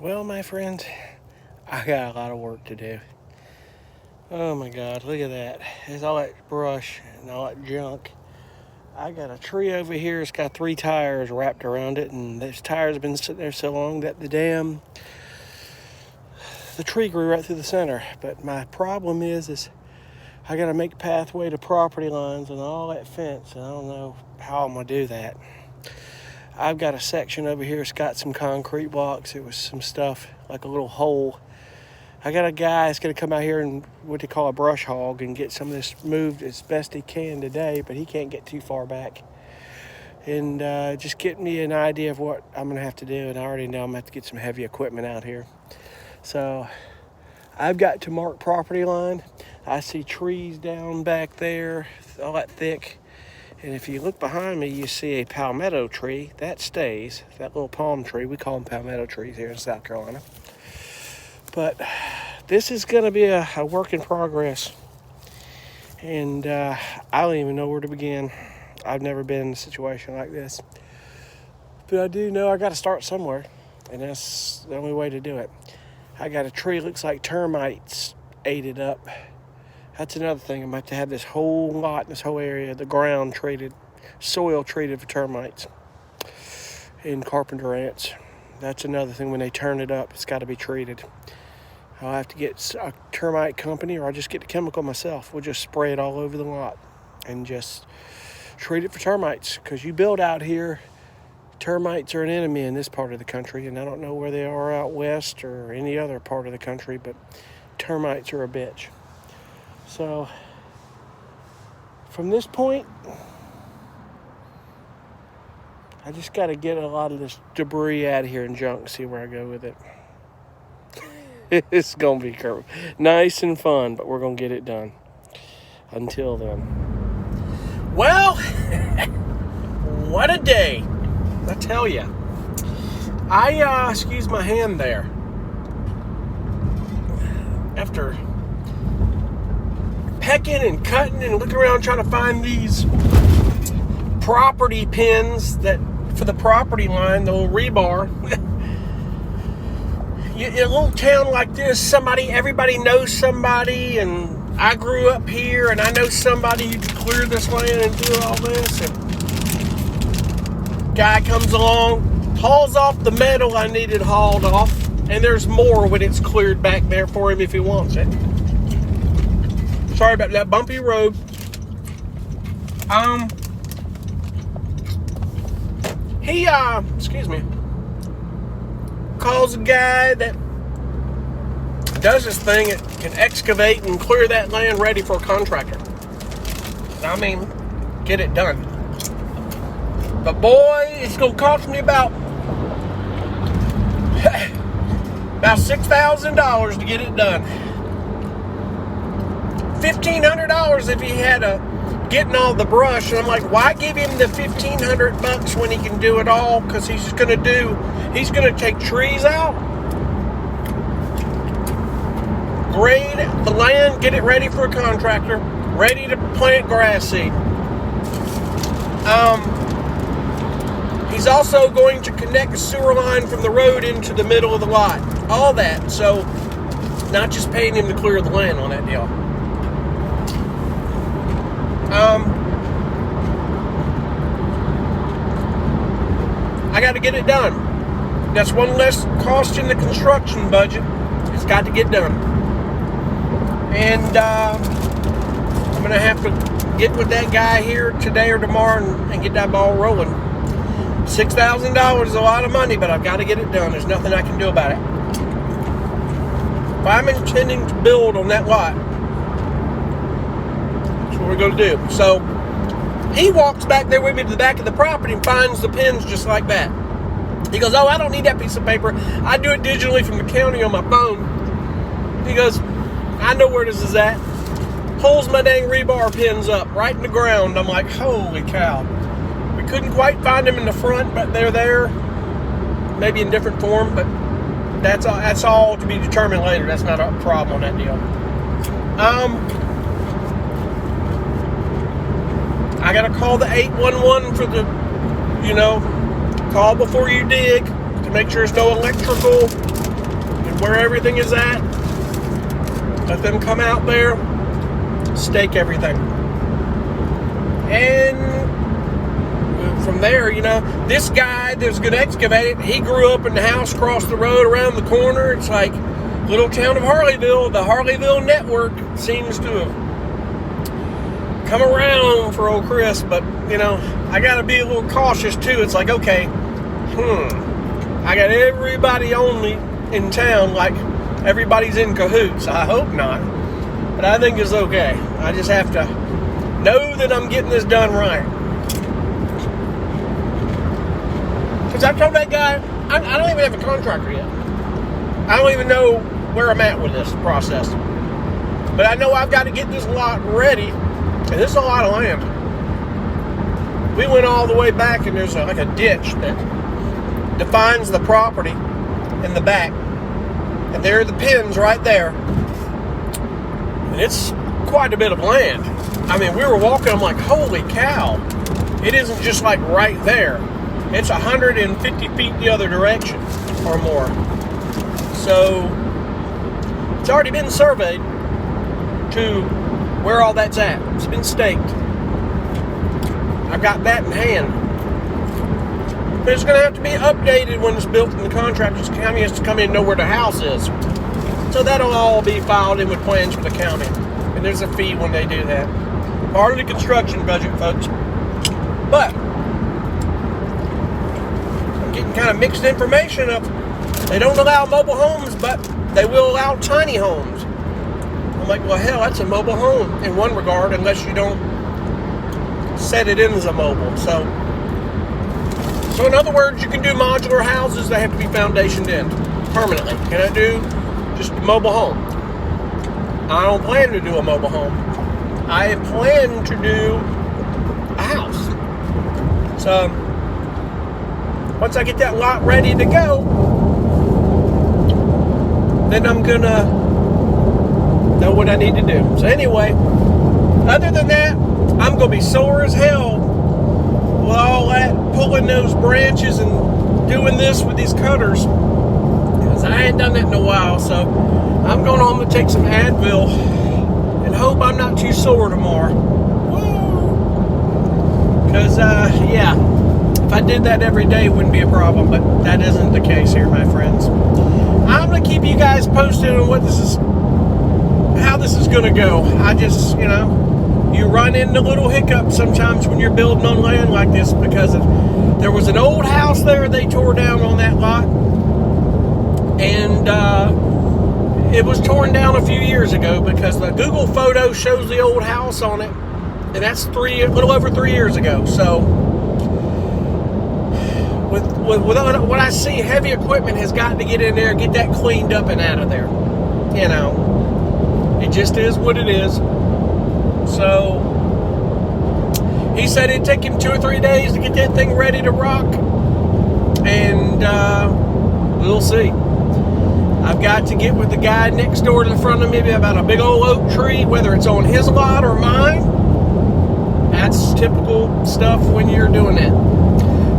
Well, my friends, I got a lot of work to do. Oh my God, look at that. There's all that brush and all that junk. I got a tree over here. It's got 3 tires wrapped around it, and those tires have been sitting there so long that the tree grew right through the center. But my problem is I got to make pathway to property lines and all that fence, and I don't know how I'm going to do that. I've got a section over here. It's got some concrete blocks. It was some stuff like a little hole. I got a guy that's going to come out here and what they call a brush hog and get some of this moved as best he can today, but he can't get too far back. And just get me an idea of what I'm going to have to do. And I already know I'm going to have to get some heavy equipment out here. So I've got to mark property line. I see trees down back there, all that thick. And if you look behind me, you see a palmetto tree. That stays. That little palm tree. We call them palmetto trees here in South Carolina. But this is going to be a work in progress. And I don't even know where to begin. I've never been in a situation like this. But I do know I got to start somewhere. And that's the only way to do it. I got a tree, looks like termites ate it up. That's another thing. I'm going to have this whole lot, this whole area, the ground treated, soil treated for termites and carpenter ants. That's another thing. When they turn it up, it's got to be treated. I'll have to get a termite company, or I'll just get the chemical myself. We'll just spray it all over the lot and just treat it for termites. Because you build out here, termites are an enemy in this part of the country. And I don't know where they are out west or any other part of the country, but termites are a bitch. So, from this point, I just got to get a lot of this debris out of here and junk, see where I go with it. It's going to be nice and fun, but we're going to get it done. Until then. Well, what a day. I tell you. Excuse my hand there. After pecking and cutting and looking around trying to find these property pins that for the property line, the little rebar. In a little town like this, everybody knows somebody, and I grew up here, and I know somebody who could clear this land and do all this, and guy comes along, hauls off the metal I needed hauled off, and there's more when it's cleared back there for him if he wants it. Sorry about that bumpy road. He calls a guy that does this thing that can excavate and clear that land ready for a contractor. I mean, get it done. But boy, it's gonna cost me about $6,000 to get it done. $1,500 if he had getting all the brush. And I'm like, why give him the $1,500 when he can do it all? Because he's gonna take trees out, grade the land, get it ready for a contractor, ready to plant grass seed. He's also going to connect a sewer line from the road into the middle of the lot. All that. So, not just paying him to clear the land on that deal. I got to get it done. That's one less cost in the construction budget. It's got to get done. And I'm going to have to get with that guy here today or tomorrow and get that ball rolling. $6,000 is a lot of money, but I've got to get it done. There's nothing I can do about it. If I'm intending to build on that lot, that's what we're going to do. So he walks back there with me to the back of the property and finds the pins just like that. He goes, oh, I don't need that piece of paper. I do it digitally from the county on my phone. He goes, I know where this is at. Pulls my dang rebar pins up right in the ground. I'm like, holy cow. We couldn't quite find them in the front, but they're there. Maybe in different form, but that's all to be determined later. That's not a problem on that deal. I got to call the 811 for the, call before you dig to make sure there's no electrical where everything is at. Let them come out there, stake everything. And from there, this guy that's going to excavate it, he grew up in the house across the road around the corner. It's like little town of Harleyville. The Harleyville network seems to have come around for old Chris, but I got to be a little cautious too. It's like, okay, I got everybody on me in town, like everybody's in cahoots. I hope not, but I think it's okay. I just have to know that I'm getting this done right. Because I told that guy, I don't even have a contractor yet. I don't even know where I'm at with this process. But I know I've got to get this lot ready. And this is a lot of land. We went all the way back, and there's like a ditch that defines the property in the back. And there are the pins right there. And it's quite a bit of land. I mean, we were walking, I'm like, holy cow. It isn't just like right there. It's 150 feet the other direction or more. So it's already been surveyed to where all that's at. It's been staked. I've got that in hand. But it's going to have to be updated when it's built, and the contractor's county has to come in and know where the house is. So that'll all be filed in with plans for the county. And there's a fee when they do that. Part of the construction budget, folks. But I'm getting kind of mixed information of they don't allow mobile homes, but they will allow tiny homes. I'm like, well, hell, that's a mobile home in one regard, unless you don't set it in as a mobile. So in other words, you can do modular houses that have to be foundationed in permanently. Can I do just a mobile home? I don't plan to do a mobile home. I plan to do a house. So once I get that lot ready to go, then I'm gonna know what I need to do. So anyway, other than that, I'm gonna be sore as hell with all that pulling those branches and doing this with these cutters, because I ain't done that in a while. So I'm going home to take some Advil and hope I'm not too sore tomorrow. Because yeah, if I did that every day, it wouldn't be a problem, but that isn't the case here, my friends. I'm gonna keep you guys posted on how this is gonna go. I just, you run into little hiccups sometimes when you're building on land like this, because there was an old house there they tore down on that lot, and it was torn down a few years ago because the Google photo shows the old house on it, and that's a little over 3 years ago. So with what I see, heavy equipment has got to get in there, get that cleaned up and out of there. It just is what it is. So he said it'd take him 2 or 3 days to get that thing ready to rock, and we'll see. I've got to get with the guy next door to the front of me about a big old oak tree, whether it's on his lot or mine. That's typical stuff when you're doing that.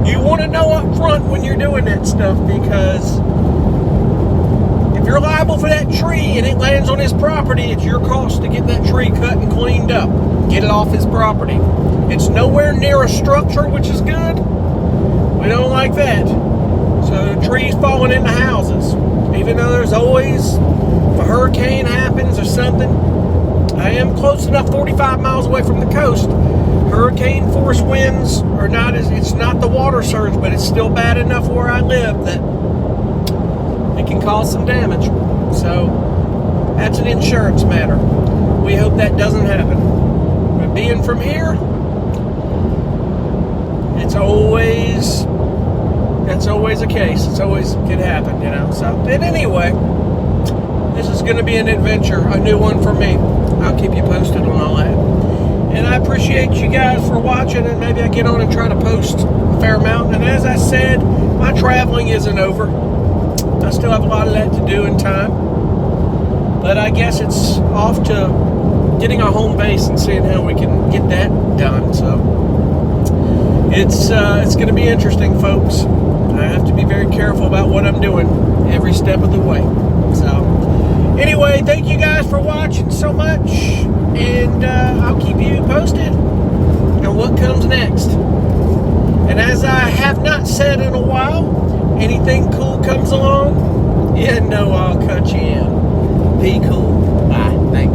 You want to know up front when you're doing that stuff, because if you're liable for that tree and it lands on his property, it's your cost to get that tree cut and cleaned up, get it off his property. It's nowhere near a structure, which is good. We don't like that. So the trees falling into houses, even though there's always, if a hurricane happens or something, I am close enough, 45 miles away from the coast. Hurricane force winds are not it's not the water surge, but it's still bad enough where I live that it can cause some damage. So that's an insurance matter. We hope that doesn't happen. But being from here, that's always a case. It's always could happen, So, but anyway, this is going to be an adventure, a new one for me. I'll keep you posted on all that. And I appreciate you guys for watching, and maybe I get on and try to post a fair amount. And as I said, my traveling isn't over. I still have a lot of that to do in time. But I guess it's off to getting a home base and seeing how we can get that done. So it's going to be interesting, folks. I have to be very careful about what I'm doing every step of the way. Anyway, thank you guys for watching so much, and I'll keep you posted on what comes next. And as I have not said in a while, anything cool comes along, you know I'll cut you in. Be cool. Bye. Thanks.